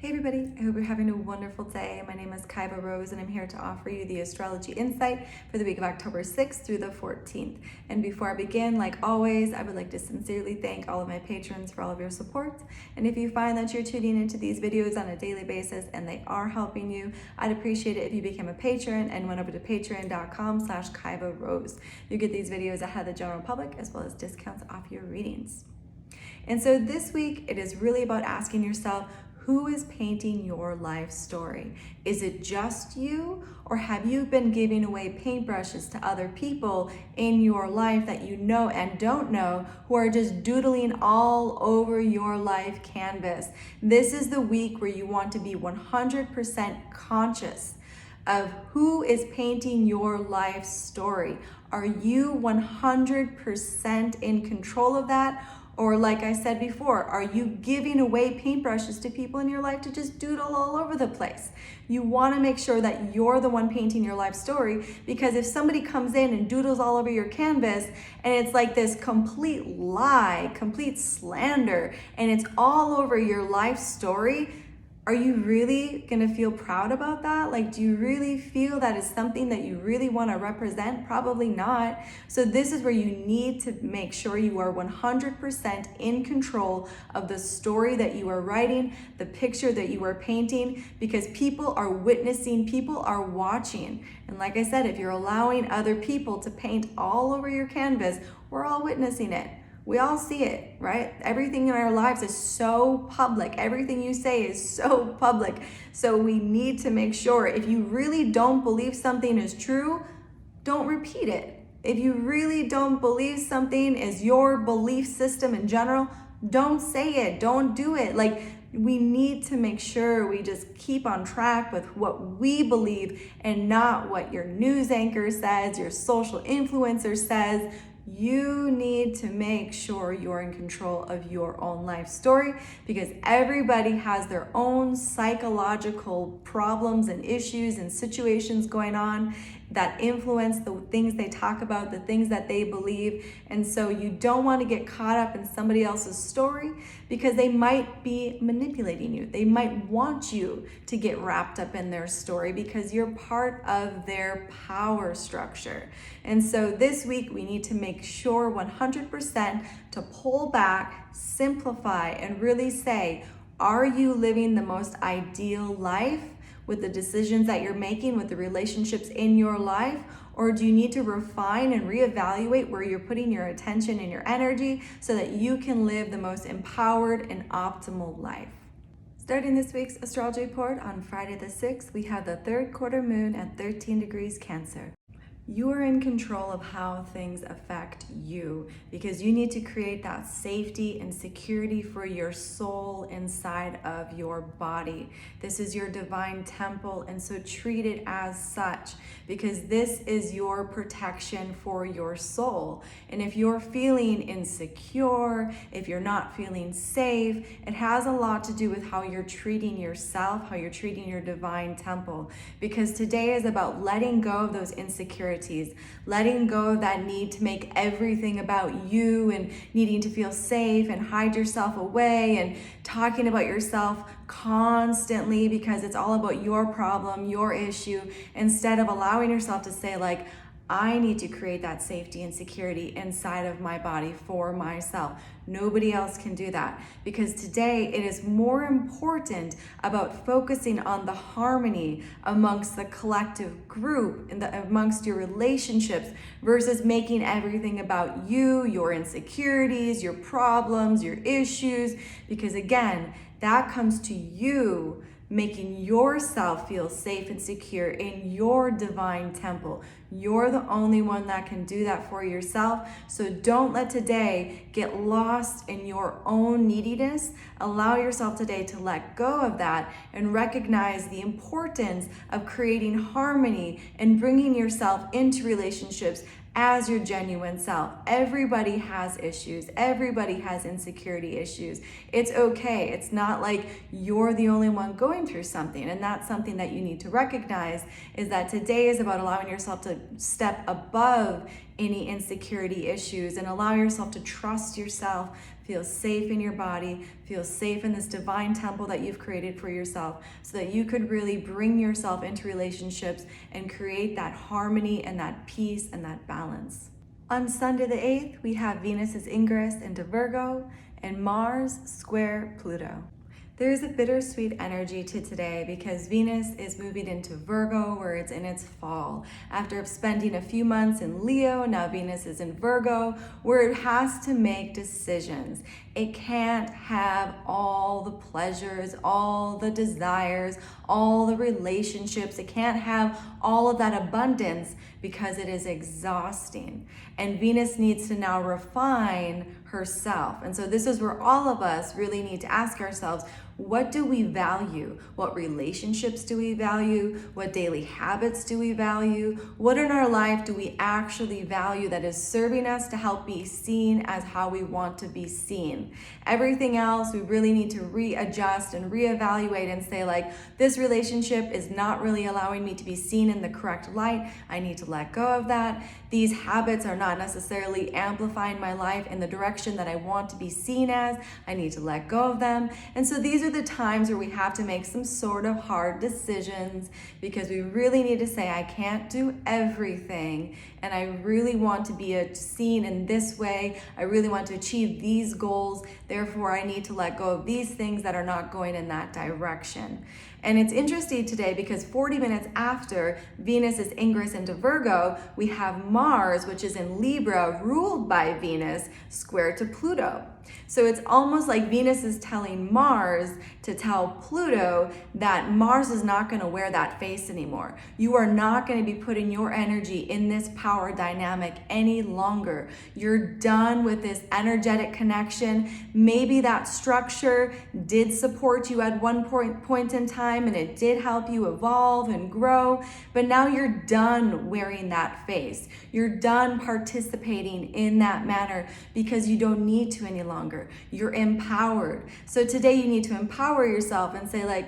Hey everybody, I hope you're having a wonderful day. My name is Kaiva Rose and I'm here to offer you the astrology insight for the week of October 6th through the 14th. And before I begin, like always, I would like to sincerely thank all of my patrons for all of your support. And if you find that you're tuning into these videos on a daily basis and they are helping you, I'd appreciate it if you became a patron and went over to patreon.com/Kaiva Rose. You get these videos ahead of the general public as well as discounts off your readings. And so this week, it is really about asking yourself, who is painting your life story? Is it just you, or have you been giving away paintbrushes to other people in your life that you know and don't know who are just doodling all over your life canvas? This is the week where you want to be 100% conscious of who is painting your life story. Are you 100% in control of that? Or like I said before, are you giving away paintbrushes to people in your life to just doodle all over the place? You want to make sure that you're the one painting your life story, because if somebody comes in and doodles all over your canvas and it's like this complete lie, complete slander, and it's all over your life story, are you really going to feel proud about that? Like, do you really feel that is something that you really want to represent? Probably not. So this is where you need to make sure you are 100% in control of the story that you are writing, the picture that you are painting, because people are witnessing, people are watching. And like I said, if you're allowing other people to paint all over your canvas, we're all witnessing it. We all see it, right? Everything in our lives is so public. Everything you say is so public. So we need to make sure, if you really don't believe something is true, don't repeat it. If you really don't believe something is your belief system in general, don't say it, don't do it. Like, we need to make sure we just keep on track with what we believe and not what your news anchor says, your social influencer says. You need to make sure you're in control of your own life story, because everybody has their own psychological problems and issues and situations going on that influence the things they talk about, the things that they believe. And so you don't want to get caught up in somebody else's story, because they might be manipulating you. They might want you to get wrapped up in their story because you're part of their power structure. And so this week we need to make sure 100% to pull back, simplify, and really say, are you living the most ideal life with the decisions that you're making, with the relationships in your life? Or do you need to refine and reevaluate where you're putting your attention and your energy so that you can live the most empowered and optimal life? Starting this week's astrology report on Friday the 6th, we have the third quarter moon at 13 degrees Cancer. You are in control of how things affect you, because you need to create that safety and security for your soul inside of your body. This is your divine temple, and so treat it as such, because this is your protection for your soul. And if you're feeling insecure, if you're not feeling safe, it has a lot to do with how you're treating yourself, how you're treating your divine temple, because today is about letting go of those insecurities, letting go of that need to make everything about you and needing to feel safe and hide yourself away and talking about yourself constantly because it's all about your problem, your issue, instead of allowing yourself to say, like, I need to create that safety and security inside of my body for myself. Nobody else can do that, because today it is more important about focusing on the harmony amongst the collective group and amongst your relationships versus making everything about you, your insecurities, your problems, your issues, because again, that comes to you making yourself feel safe and secure in your divine temple. You're the only one that can do that for yourself. So don't let today get lost in your own neediness. Allow yourself today to let go of that and recognize the importance of creating harmony and bringing yourself into relationships as your genuine self. Everybody has issues. Everybody has insecurity issues. It's okay. It's not like you're the only one going through something. And that's something that you need to recognize, is that today is about allowing yourself to step above any insecurity issues, and allow yourself to trust yourself, feel safe in your body, feel safe in this divine temple that you've created for yourself, so that you could really bring yourself into relationships and create that harmony and that peace and that balance. On Sunday the 8th, we have Venus's ingress into Virgo and Mars square Pluto. There is a bittersweet energy to today because Venus is moving into Virgo, where it's in its fall. After spending a few months in Leo, now Venus is in Virgo, where it has to make decisions. It can't have all the pleasures, all the desires, all the relationships. It can't have all of that abundance because it is exhausting. And Venus needs to now refine herself. And so this is where all of us really need to ask ourselves, what do we value? What relationships do we value? What daily habits do we value? What in our life do we actually value that is serving us to help be seen as how we want to be seen? Everything else, we really need to readjust and reevaluate and say, like, this relationship is not really allowing me to be seen in the correct light. I need to let go of that. These habits are not necessarily amplifying my life in the direction that I want to be seen as. I need to let go of them. And so these are the times where we have to make some sort of hard decisions, because we really need to say, I can't do everything, and I really want to be seen in this way. I really want to achieve these goals. Therefore, I need to let go of these things that are not going in that direction. And it's interesting today because 40 minutes after Venus's ingress into Virgo, we have Mars, which is in Libra, ruled by Venus, square to Pluto. So it's almost like Venus is telling Mars to tell Pluto that Mars is not going to wear that face anymore. You are not going to be putting your energy in this power dynamic any longer. You're done with this energetic connection. Maybe that structure did support you at one point in time, and it did help you evolve and grow, but now you're done wearing that face. You're done participating in that manner because you don't need to any longer. You're empowered. So today you need to empower yourself and say, like,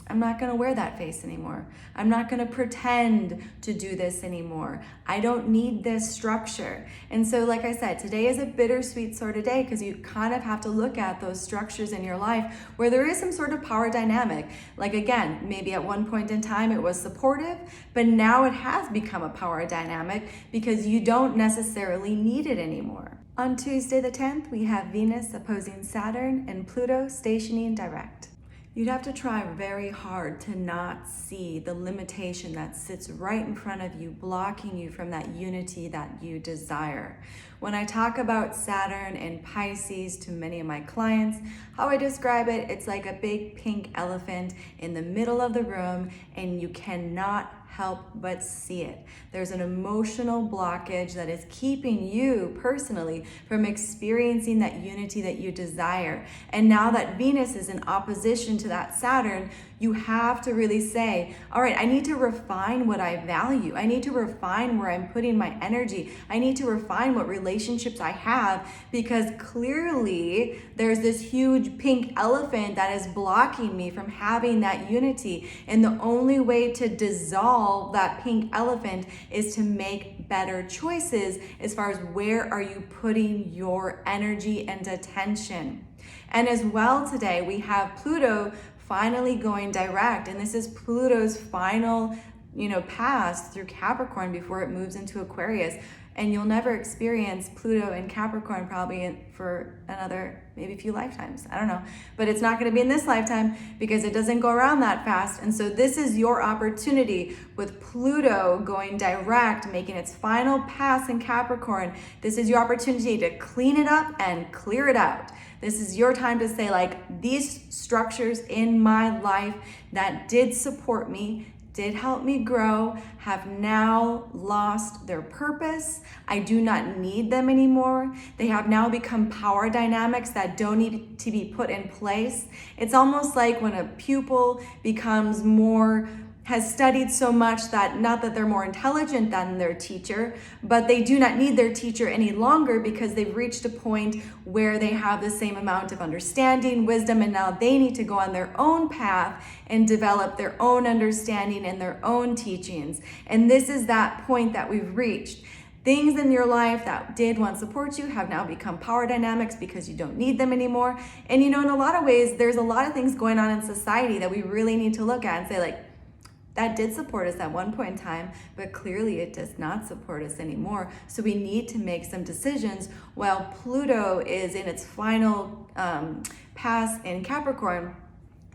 I'm not going to wear that face anymore. I'm not going to pretend to do this anymore. I don't need this structure. And so, like I said, today is a bittersweet sort of day because you kind of have to look at those structures in your life where there is some sort of power dynamic. Like, again, maybe at one point in time it was supportive, but now it has become a power dynamic because you don't necessarily need it anymore. On Tuesday the 10th, we have Venus opposing Saturn and Pluto stationing direct. You'd have to try very hard to not see the limitation that sits right in front of you, blocking you from that unity that you desire. When I talk about Saturn and Pisces to many of my clients, how I describe it, it's like a big pink elephant in the middle of the room, and you cannot help but see it. There's an emotional blockage that is keeping you personally from experiencing that unity that you desire. And now that Venus is in opposition to that Saturn, you have to really say, all right, I need to refine what I value. I need to refine where I'm putting my energy. I need to refine what relationships I have, because clearly there's this huge pink elephant that is blocking me from having that unity. And the only way to dissolve that pink elephant is to make better choices as far as where are you putting your energy and attention. And as well today, we have Pluto finally going direct, and this is Pluto's final, pass through Capricorn before it moves into Aquarius. And you'll never experience Pluto in Capricorn probably for another maybe a few lifetimes. I don't know. But it's not going to be in this lifetime because it doesn't go around that fast. And so this is your opportunity with Pluto going direct, making its final pass in Capricorn. This is your opportunity to clean it up and clear it out. This is your time to say, like, these structures in my life that did support me, did help me grow, have now lost their purpose. I do not need them anymore. They have now become power dynamics that don't need to be put in place. It's almost like when a pupil becomes has studied so much that, not that they're more intelligent than their teacher, but they do not need their teacher any longer because they've reached a point where they have the same amount of understanding, wisdom, and now they need to go on their own path and develop their own understanding and their own teachings. And this is that point that we've reached. Things in your life that did once support you have now become power dynamics because you don't need them anymore. And in a lot of ways, there's a lot of things going on in society that we really need to look at and say, like, that did support us at one point in time, but clearly it does not support us anymore. So we need to make some decisions while Pluto is in its final pass in Capricorn,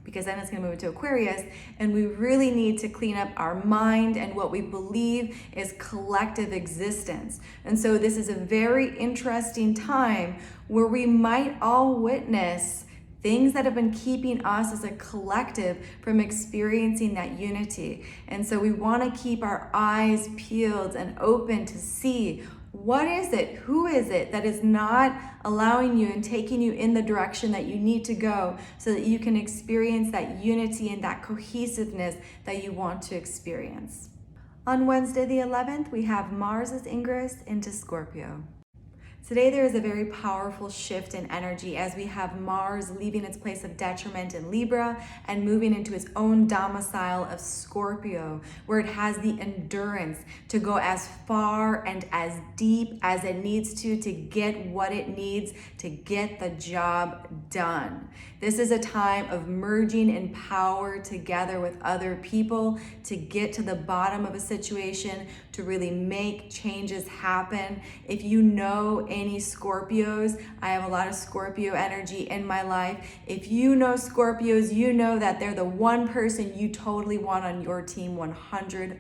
because then it's going to move into Aquarius, and we really need to clean up our mind and what we believe is collective existence. And so this is a very interesting time where we might all witness things that have been keeping us as a collective from experiencing that unity. And so we want to keep our eyes peeled and open to see what is it, who is it that is not allowing you and taking you in the direction that you need to go so that you can experience that unity and that cohesiveness that you want to experience. On Wednesday the 11th, we have Mars's ingress into Scorpio. Today there is a very powerful shift in energy as we have Mars leaving its place of detriment in Libra and moving into its own domicile of Scorpio, where it has the endurance to go as far and as deep as it needs to get what it needs to get the job done. This is a time of merging in power together with other people to get to the bottom of a situation, to really make changes happen. If you know any Scorpios, I have a lot of Scorpio energy in my life. If you know Scorpios, you know that they're the one person you totally want on your team 100%,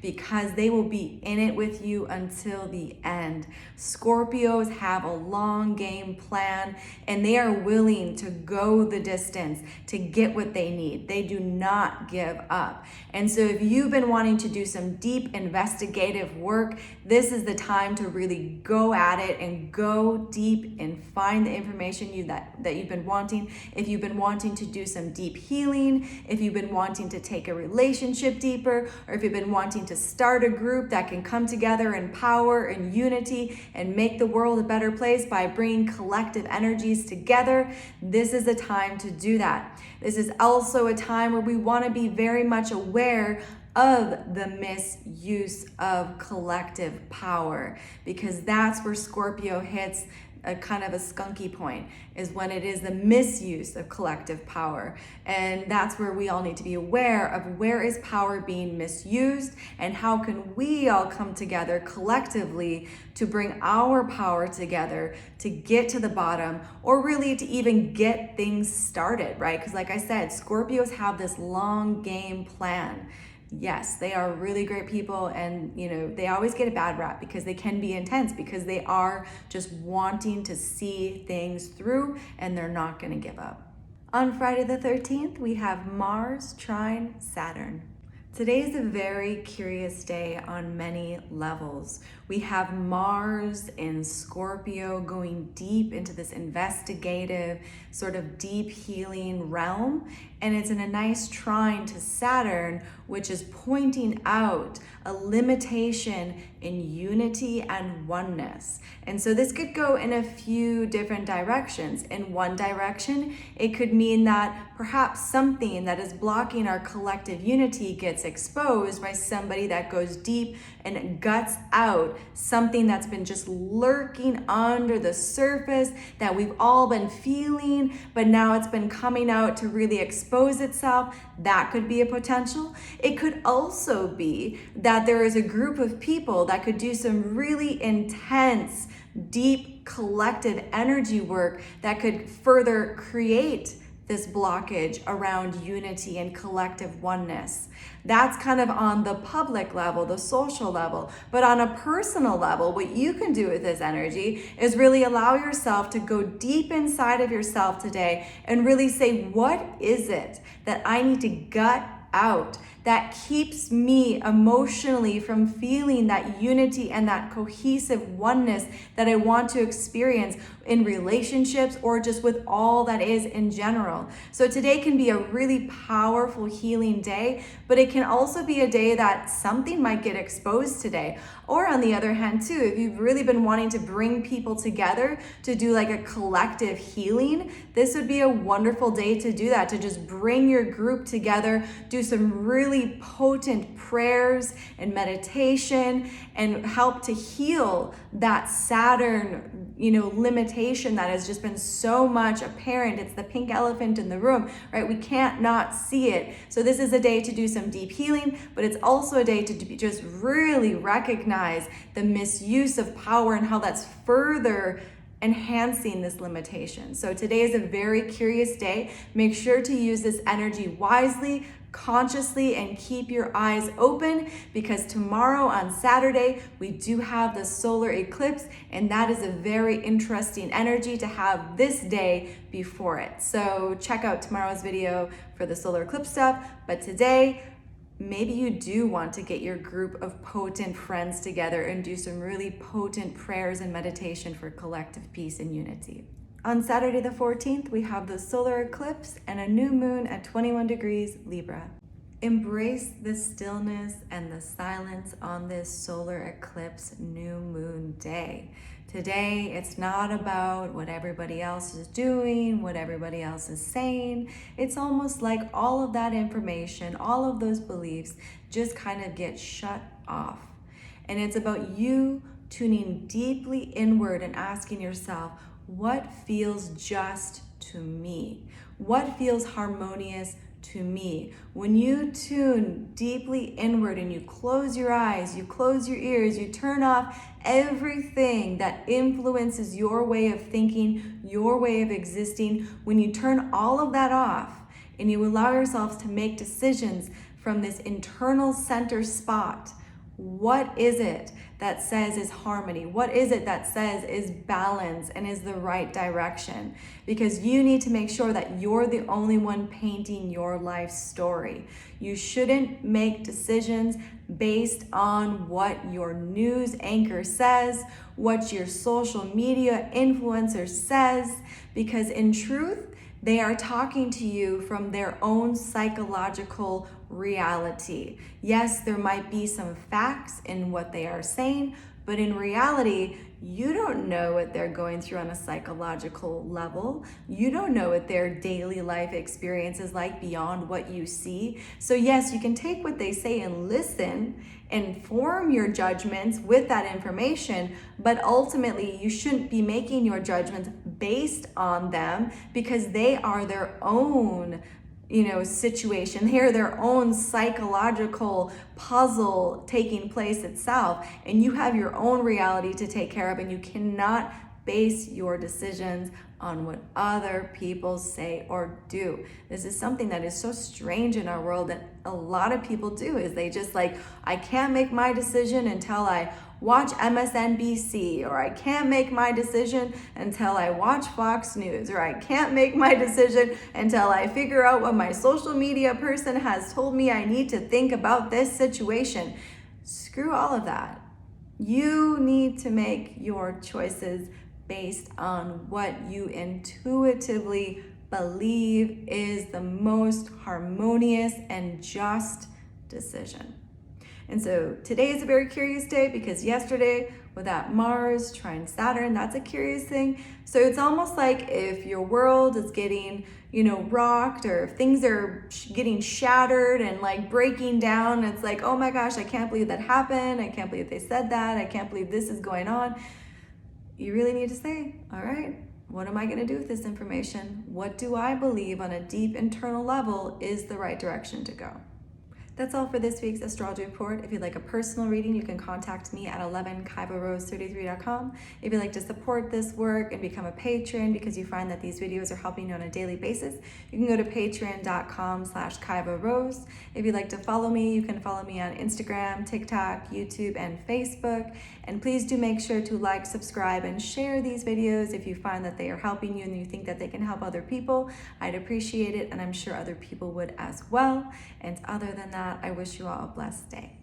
because they will be in it with you until the end. Scorpios have a long game plan and they are willing to go the distance to get what they need. They do not give up. And so if you've been wanting to do some deep investigative work, this is the time to really go at it and go deep and find the information that you've been wanting. If you've been wanting to do some deep healing, if you've been wanting to take a relationship deeper, or if you've been wanting to start a group that can come together in power and unity and make the world a better place by bringing collective energies together, this is a time to do that. This is also a time where we want to be very much aware of the misuse of collective power, because that's where Scorpio hits a kind of a skunky point, is when it is the misuse of collective power. And that's where we all need to be aware of where is power being misused and how can we all come together collectively to bring our power together to get to the bottom, or really to even get things started, right? Because like I said, Scorpios have this long game plan. Yes, they are really great people, and they always get a bad rap because they can be intense, because they are just wanting to see things through and they're not going to give up. On Friday the 13th, we have Mars trine Saturn. Today is a very curious day on many levels. We have Mars in Scorpio going deep into this investigative, sort of deep healing realm, and it's in a nice trine to Saturn, which is pointing out a limitation in unity and oneness. And so this could go in a few different directions. In one direction, it could mean that perhaps something that is blocking our collective unity gets exposed by somebody that goes deep and guts out something that's been just lurking under the surface that we've all been feeling, but now it's been coming out to really expose itself. That could be a potential. It could also be that there is a group of people that could do some really intense, deep collective energy work that could further create this blockage around unity and collective oneness. That's kind of on the public level, the social level. But on a personal level, what you can do with this energy is really allow yourself to go deep inside of yourself today and really say, what is it that I need to gut out that keeps me emotionally from feeling that unity and that cohesive oneness that I want to experience in relationships or just with all that is in general. So today can be a really powerful healing day, but it can also be a day that something might get exposed today. Or on the other hand too, if you've really been wanting to bring people together to do like a collective healing, this would be a wonderful day to do that, to just bring your group together, do some really really potent prayers and meditation and help to heal that Saturn, limitation that has just been so much apparent. It's the pink elephant in the room, right? We can't not see it. So this is a day to do some deep healing, but it's also a day to just really recognize the misuse of power and how that's further enhancing this limitation. So today is a very curious day. Make sure to use this energy wisely, consciously, and keep your eyes open, because tomorrow on Saturday we do have the solar eclipse, and that is a very interesting energy to have this day before it. So check out tomorrow's video for the solar eclipse stuff, but today maybe you do want to get your group of potent friends together and do some really potent prayers and meditation for collective peace and unity. On Saturday the 14th, we have the solar eclipse and a new moon at 21 degrees Libra. Embrace the stillness and the silence on this solar eclipse new moon day. Today, it's not about what everybody else is doing, what everybody else is saying. It's almost like all of that information, all of those beliefs just kind of get shut off. And it's about you tuning deeply inward and asking yourself, what feels just to me? What feels harmonious to me? When you tune deeply inward and you close your eyes, you close your ears, you turn off everything that influences your way of thinking, your way of existing, when you turn all of that off and you allow yourselves to make decisions from this internal center spot, what is it that says is harmony? What is it that says is balance and is the right direction? Because you need to make sure that you're the only one painting your life story. You shouldn't make decisions based on what your news anchor says, what your social media influencer says, because in truth, they are talking to you from their own psychological reality. Yes, there might be some facts in what they are saying, but in reality, you don't know what they're going through on a psychological level. You don't know what their daily life experience is like beyond what you see. So yes, you can take what they say and listen and form your judgments with that information, but ultimately you shouldn't be making your judgments based on them, because they are their own situation. They're their own psychological puzzle taking place itself, and you have your own reality to take care of, and you cannot base your decisions on what other people say or do. This is something that is so strange in our world that a lot of people do, is they just I can't make my decision until I watch MSNBC, or I can't make my decision until I watch Fox News, or I can't make my decision until I figure out what my social media person has told me I need to think about this situation. Screw all of that. You need to make your choices based on what you intuitively believe is the most harmonious and just decision. And so today is a very curious day, because yesterday with that Mars trine Saturn, that's a curious thing. So it's almost like if your world is getting, rocked, or if things are getting shattered and breaking down, it's like, oh my gosh, I can't believe that happened. I can't believe they said that. I can't believe this is going on. You really need to say, all right, what am I going to do with this information? What do I believe on a deep internal level is the right direction to go? That's all for this week's astrology report. If you'd like a personal reading, you can contact me at 11kaivarose33.com. If you'd like to support this work and become a patron because you find that these videos are helping you on a daily basis, you can go to patreon.com/Kaiva Rose. If you'd like to follow me, you can follow me on Instagram, TikTok, YouTube, and Facebook. And please do make sure to like, subscribe, and share these videos if you find that they are helping you and you think that they can help other people. I'd appreciate it, and I'm sure other people would as well. And other than that, I wish you all a blessed day.